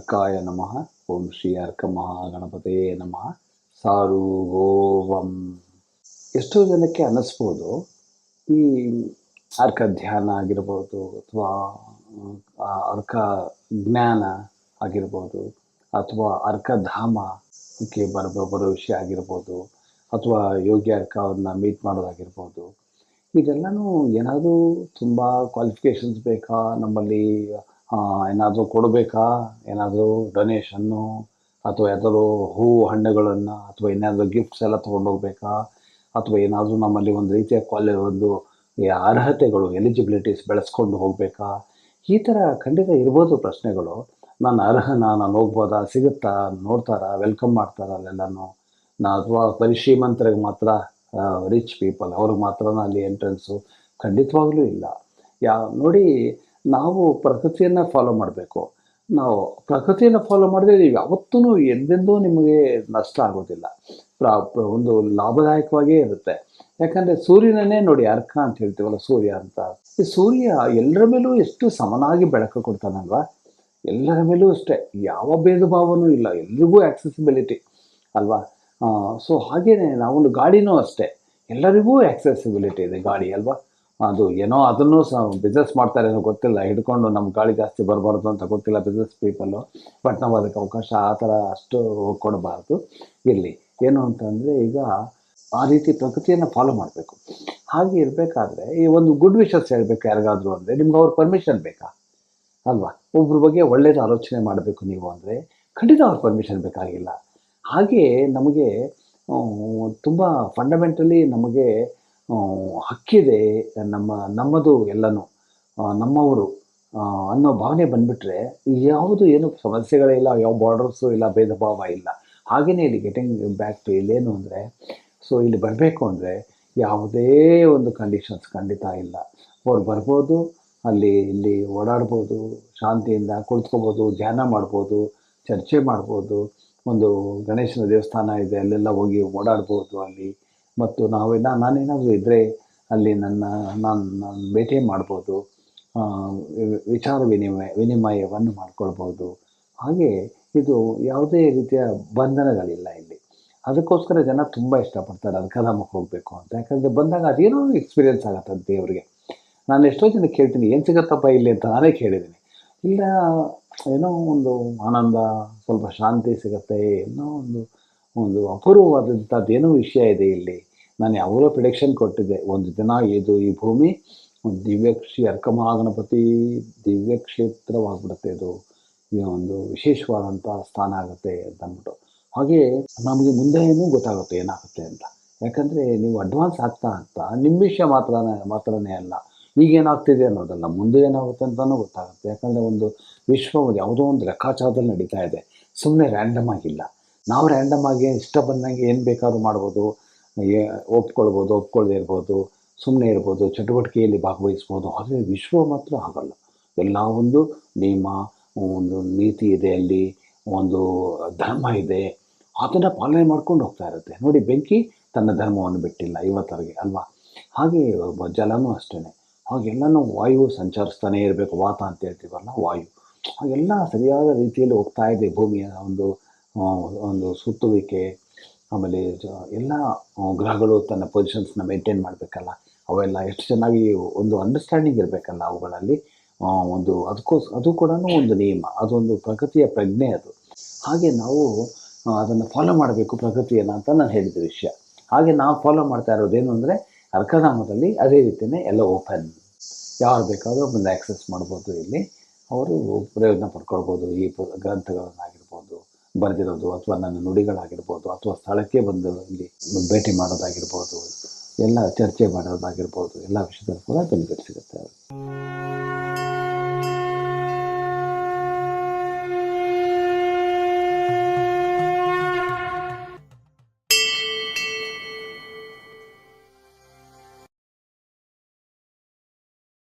ಅರ್ಕಾಯ ನಮಃ. ಓಂ ಶ್ರೀ ಅರ್ಕ ಮಹಾಗಣಪತಿಯೇ ನಮಃ. ಸಾರು ಓಂ. ಎಷ್ಟೋ ಜನಕ್ಕೆ ಅನ್ನಿಸ್ಬೋದು, ಈ ಅರ್ಕ ಧ್ಯಾನ ಆಗಿರ್ಬೋದು ಅಥವಾ ಅರ್ಕ ಜ್ಞಾನ ಆಗಿರ್ಬೋದು ಅಥವಾ ಅರ್ಕಧಾಮಕ್ಕೆ ಬರೋ ವಿಷಯ ಆಗಿರ್ಬೋದು ಅಥವಾ ಯೋಗಿ ಅರ್ಕ ಅವ್ರನ್ನ ಮೀಟ್ ಮಾಡೋದಾಗಿರ್ಬೋದು, ಇದೆಲ್ಲನೂ ಏನಾದರೂ ತುಂಬ ಕ್ವಾಲಿಫಿಕೇಷನ್ಸ್ ಬೇಕಾ, ನಮ್ಮಲ್ಲಿ ಏನಾದರೂ ಕೊಡಬೇಕಾ, ಏನಾದರೂ ಡೊನೇಷನ್ನು ಅಥವಾ ಯಾವ್ದಾದ್ರು ಹೂವು ಹಣ್ಣುಗಳನ್ನು ಅಥವಾ ಏನಾದರೂ ಗಿಫ್ಟ್ಸ್ ಎಲ್ಲ ತೊಗೊಂಡೋಗ್ಬೇಕಾ, ಅಥವಾ ಏನಾದರೂ ನಮ್ಮಲ್ಲಿ ಒಂದು ರೀತಿಯ ಒಂದು ಅರ್ಹತೆಗಳು ಎಲಿಜಿಬಿಲಿಟೀಸ್ ಬೆಳೆಸ್ಕೊಂಡು ಹೋಗಬೇಕಾ, ಈ ಥರ ಖಂಡಿತ ಇರ್ಬೋದು ಪ್ರಶ್ನೆಗಳು. ನಾನು ಅರ್ಹನಾ, ನಾನು ಹೋಗ್ಬೋದಾ, ಸಿಗುತ್ತಾ, ನೋಡ್ತಾರಾ, ವೆಲ್ಕಮ್ ಮಾಡ್ತಾರಾ ಅಲ್ಲೆಲ್ಲನೂ, ಅಥವಾ ಬರೀ ಶ್ರೀಮಂತರಿಗೆ ಮಾತ್ರ, ರಿಚ್ ಪೀಪಲ್ ಅವ್ರಿಗೆ ಮಾತ್ರನ ಅಲ್ಲಿ ಎಂಟ್ರೆನ್ಸು? ಖಂಡಿತವಾಗ್ಲೂ ಇಲ್ಲ. ನೋಡಿ, ನಾವು ಪ್ರಕೃತಿಯನ್ನು ಫಾಲೋ ಮಾಡಬೇಕು. ನಾವು ಪ್ರಕೃತಿಯನ್ನು ಫಾಲೋ ಮಾಡಿದ್ರೆ ನೀವು ಯಾವತ್ತೂ ಎಂದೆಂದೂ ನಿಮಗೆ ನಷ್ಟ ಆಗೋದಿಲ್ಲ, ಒಂದು ಲಾಭದಾಯಕವಾಗೇ ಇರುತ್ತೆ. ಯಾಕಂದರೆ ಸೂರ್ಯನನ್ನೇ ನೋಡಿ, ಅರ್ಕ ಅಂತ ಹೇಳ್ತೀವಲ್ಲ, ಸೂರ್ಯ ಅಂತ. ಈ ಸೂರ್ಯ ಎಲ್ಲರ ಮೇಲೂ ಎಷ್ಟು ಸಮನಾಗಿ ಬೆಳಕು ಕೊಡ್ತಾನಲ್ವ, ಎಲ್ಲರ ಮೇಲೂ ಅಷ್ಟೇ, ಯಾವ ಭೇದ ಭಾವನೂ ಇಲ್ಲ, ಎಲ್ರಿಗೂ ಆಕ್ಸೆಸಿಬಿಲಿಟಿ ಅಲ್ವಾ. ಸೊ ಹಾಗೇನೆ ನಾವೊಂದು ಗಾಡಿನೂ ಅಷ್ಟೇ, ಎಲ್ಲರಿಗೂ ಆಕ್ಸೆಸಿಬಿಲಿಟಿ ಇದೆ ಗಾಡಿ ಅಲ್ವಾ. ಅದು ಏನೋ ಅದನ್ನು ಬಿಸ್ನೆಸ್ ಮಾಡ್ತಾರೆ ಏನೋ ಗೊತ್ತಿಲ್ಲ, ಹಿಡ್ಕೊಂಡು ನಮ್ಮ ಗಾಳಿ ಜಾಸ್ತಿ ಬರಬಾರ್ದು ಅಂತ ಗೊತ್ತಿಲ್ಲ ಬಿಸ್ನೆಸ್ ಪೀಪಲ್ಲು. ಬಟ್ ನಾವು ಅದಕ್ಕೆ ಅವಕಾಶ ಆ ಥರ ಅಷ್ಟು ಕೊಡಬಾರ್ದು. ಇರಲಿ, ಏನು ಅಂತಂದರೆ, ಈಗ ಆ ರೀತಿ ಪ್ರಕೃತಿಯನ್ನು ಫಾಲೋ ಮಾಡಬೇಕು. ಹಾಗೆ ಇರಬೇಕಾದ್ರೆ ಈ ಒಂದು ಗುಡ್ ವಿಷಸ್ ಹೇಳಬೇಕು ಯಾರಿಗಾದರೂ ಅಂದರೆ, ನಿಮ್ಗೆ ಅವ್ರ ಪರ್ಮಿಷನ್ ಬೇಕಾ ಅಲ್ವಾ. ಒಬ್ಬರ ಬಗ್ಗೆ ಒಳ್ಳೇದು ಆಲೋಚನೆ ಮಾಡಬೇಕು ನೀವು ಅಂದರೆ ಖಂಡಿತ ಅವ್ರ ಪರ್ಮಿಷನ್ ಬೇಕಾಗಿಲ್ಲ. ಹಾಗೆ ನಮಗೆ ತುಂಬ ಫಂಡಮೆಂಟಲಿ ನಮಗೆ ಹಕ್ಕಿದೆ, ನಮ್ಮದು ಎಲ್ಲನೂ ನಮ್ಮವರು ಅನ್ನೋ ಭಾವನೆ ಬಂದುಬಿಟ್ರೆ ಯಾವುದು ಏನು ಸಮಸ್ಯೆಗಳೇ ಇಲ್ಲ, ಯಾವ ಬಾರ್ಡರ್ಸು ಇಲ್ಲ, ಭೇದ ಭಾವ ಇಲ್ಲ. ಹಾಗೆಯೇ ಇಲ್ಲಿ ಗೆಟಿಂಗ್ ಬ್ಯಾಕ್ ಟು ಇಲ್ಲೇನು ಅಂದರೆ, ಸೊ ಇಲ್ಲಿ ಬರಬೇಕು ಅಂದರೆ ಯಾವುದೇ ಒಂದು ಕಂಡೀಷನ್ಸ್ ಖಂಡಿತ ಇಲ್ಲ. ಅವ್ರು ಬರ್ಬೋದು, ಇಲ್ಲಿ ಓಡಾಡ್ಬೋದು, ಶಾಂತಿಯಿಂದ ಕುಳಿತುಕೋಬೋದು, ಧ್ಯಾನ ಮಾಡ್ಬೋದು, ಚರ್ಚೆ ಮಾಡ್ಬೋದು, ಒಂದು ಗಣೇಶನ ದೇವಸ್ಥಾನ ಇದೆ ಅಲ್ಲೆಲ್ಲ ಹೋಗಿ ಓಡಾಡ್ಬೋದು ಅಲ್ಲಿ. ಮತ್ತು ನಾನೇನಾದರೂ ಇದ್ದರೆ ಅಲ್ಲಿ ನಾನು ಭೇಟಿ ಮಾಡ್ಬೋದು, ವಿಚಾರ ವಿನಿಮಯವನ್ನು ಮಾಡ್ಕೊಳ್ಬೋದು. ಹಾಗೆ ಇದು ಯಾವುದೇ ರೀತಿಯ ಬಂಧನಗಳಿಲ್ಲ ಇಲ್ಲಿ. ಅದಕ್ಕೋಸ್ಕರ ಜನ ತುಂಬ ಇಷ್ಟಪಡ್ತಾರೆ ಅರ್ಕಧಾಮಕ್ಕೆ ಹೋಗಬೇಕು ಅಂತ. ಯಾಕಂದರೆ ಬಂದಾಗ ಅದೇನೋ ಎಕ್ಸ್ಪೀರಿಯೆನ್ಸ್ ಆಗತ್ತೆ ದೇವರಿಗೆ. ನಾನು ಎಷ್ಟೋ ಜನ ಕೇಳ್ತೀನಿ, ಏನು ಸಿಗತ್ತಪ್ಪ ಇಲ್ಲಿ ಅಂತ ನಾನೇ ಕೇಳಿದ್ದೀನಿ. ಇಲ್ಲ, ಏನೋ ಒಂದು ಆನಂದ, ಸ್ವಲ್ಪ ಶಾಂತಿ ಸಿಗುತ್ತೆ, ಏನೋ ಒಂದು ಅಪೂರ್ವವಾದಂಥದ್ದೇನೋ ವಿಷಯ ಇದೆ ಇಲ್ಲಿ. ನಾನು ಯಾವಾಗಲೂ ಪ್ರಿಡಿಕ್ಷನ್ ಕೊಟ್ಟಿದ್ದೆ, ಒಂದು ದಿನ ಈ ಭೂಮಿ ಒಂದು ಶ್ರೀ ಅರ್ಕ ಮಹಾಗಣಪತಿ ದಿವ್ಯ ಕ್ಷೇತ್ರವಾಗ್ಬಿಡುತ್ತೆ, ಇದು ಒಂದು ವಿಶೇಷವಾದಂಥ ಸ್ಥಾನ ಆಗುತ್ತೆ ಅಂತ ಅಂದ್ಬಿಟ್ಟು. ಹಾಗೆ ನಮಗೆ ಮುಂದೆನೂ ಗೊತ್ತಾಗುತ್ತೆ ಏನಾಗುತ್ತೆ ಅಂತ. ಯಾಕಂದರೆ ನೀವು ಅಡ್ವಾನ್ಸ್ ಆಗ್ತಾ ನಿಮ್ಮ ವಿಷಯ ಮಾತ್ರನೇ ಅಲ್ಲ, ಈಗೇನಾಗ್ತಿದೆ ಅನ್ನೋದಲ್ಲ, ಮುಂದೆ ಏನಾಗುತ್ತೆ ಅಂತಲೂ ಗೊತ್ತಾಗುತ್ತೆ. ಯಾಕಂದರೆ ಒಂದು ವಿಶ್ವ ಯಾವುದೋ ಒಂದು ಲೆಕ್ಕಾಚಾರದಲ್ಲಿ ನಡೀತಾ ಇದೆ, ಸುಮ್ಮನೆ ರ್ಯಾಂಡಮ್ ಆಗಿಲ್ಲ. ನಾವು ರ್ಯಾಂಡಮ್ ಆಗಿ ಇಷ್ಟ ಬಂದಂಗೆ ಏನು ಬೇಕಾದ್ರೂ ಮಾಡ್ಬೋದು, ಒಪ್ಕೊಳ್ದೇ ಇರ್ಬೋದು, ಸುಮ್ಮನೆ ಇರ್ಬೋದು, ಚಟುವಟಿಕೆಯಲ್ಲಿ ಭಾಗವಹಿಸ್ಬೋದು. ಆದರೆ ವಿಶ್ವ ಮಾತ್ರ ಹಾಗಲ್ಲ. ಎಲ್ಲ ಒಂದು ನಿಯಮ, ಒಂದು ನೀತಿ ಇದೆ, ಅಲ್ಲಿ ಒಂದು ಧರ್ಮ ಇದೆ, ಅದನ್ನು ಪಾಲನೆ ಮಾಡ್ಕೊಂಡು ಹೋಗ್ತಾ ಇರುತ್ತೆ. ನೋಡಿ, ಬೆಂಕಿ ತನ್ನ ಧರ್ಮವನ್ನು ಬಿಟ್ಟಿಲ್ಲ ಇವತ್ತವರೆಗೆ ಅಲ್ವಾ. ಹಾಗೆ ಜಲನೂ ಅಷ್ಟೇ, ಹಾಗೆಲ್ಲನೂ ವಾಯು ಸಂಚರಿಸ್ತಾನೆ ಇರಬೇಕು, ವಾತ ಅಂತ ಹೇಳ್ತೀವಲ್ಲ, ವಾಯು. ಹಾಗೆಲ್ಲ ಸರಿಯಾದ ರೀತಿಯಲ್ಲಿ ಹೋಗ್ತಾ ಇದೆ ಭೂಮಿಯ ಒಂದು ಸುತ್ತುವಿಕೆ. ಆಮೇಲೆ ಎಲ್ಲ ಗ್ರಹಗಳು ತನ್ನ ಪೊಸಿಷನ್ಸ್ನ ಮೇಂಟೈನ್ ಮಾಡಬೇಕಲ್ಲ, ಅವೆಲ್ಲ ಎಷ್ಟು ಚೆನ್ನಾಗಿ ಒಂದು ಅಂಡರ್ಸ್ಟ್ಯಾಂಡಿಂಗ್ ಇರಬೇಕಲ್ಲ ಅವುಗಳಲ್ಲಿ. ಅದು ಕೂಡ ಒಂದು ನಿಯಮ, ಅದೊಂದು ಪ್ರಕೃತಿಯ ಪ್ರಜ್ಞೆ ಅದು. ಹಾಗೆ ನಾವು ಅದನ್ನು ಫಾಲೋ ಮಾಡಬೇಕು ಪ್ರಕೃತಿಯನ್ನು ಅಂತ ನಾನು ಹೇಳಿದ ವಿಷಯ. ಹಾಗೆ ನಾವು ಫಾಲೋ ಮಾಡ್ತಾ ಇರೋದೇನು ಅಂದರೆ, ಅರ್ಕಧಾಮದಲ್ಲಿ ಅದೇ ರೀತಿಯೇ ಎಲ್ಲ ಓಪನ್, ಯಾರು ಬೇಕಾದರೂ ಬಂದು ಆ್ಯಕ್ಸೆಸ್ ಮಾಡ್ಬೋದು. ಇಲ್ಲಿ ಅವರು ಪ್ರಯೋಜನ ಪಡ್ಕೊಳ್ಬೋದು, ಈ ಗ್ರಂಥಗಳನ್ನಾಗಿರ್ಬೋದು ಬರೆದಿರೋದು, ಅಥವಾ ನನ್ನ ನುಡಿಗಳಾಗಿರ್ಬೋದು, ಅಥವಾ ಸ್ಥಳಕ್ಕೆ ಬಂದು ಇಲ್ಲಿ ಭೇಟಿ ಮಾಡೋದಾಗಿರ್ಬೋದು, ಎಲ್ಲ ಚರ್ಚೆ ಮಾಡೋದಾಗಿರ್ಬೋದು, ಎಲ್ಲ ವಿಷಯದಲ್ಲೂ ಕೂಡ ಬೆನಿಫಿಟ್ ಸಿಗುತ್ತೆ ಅವರು.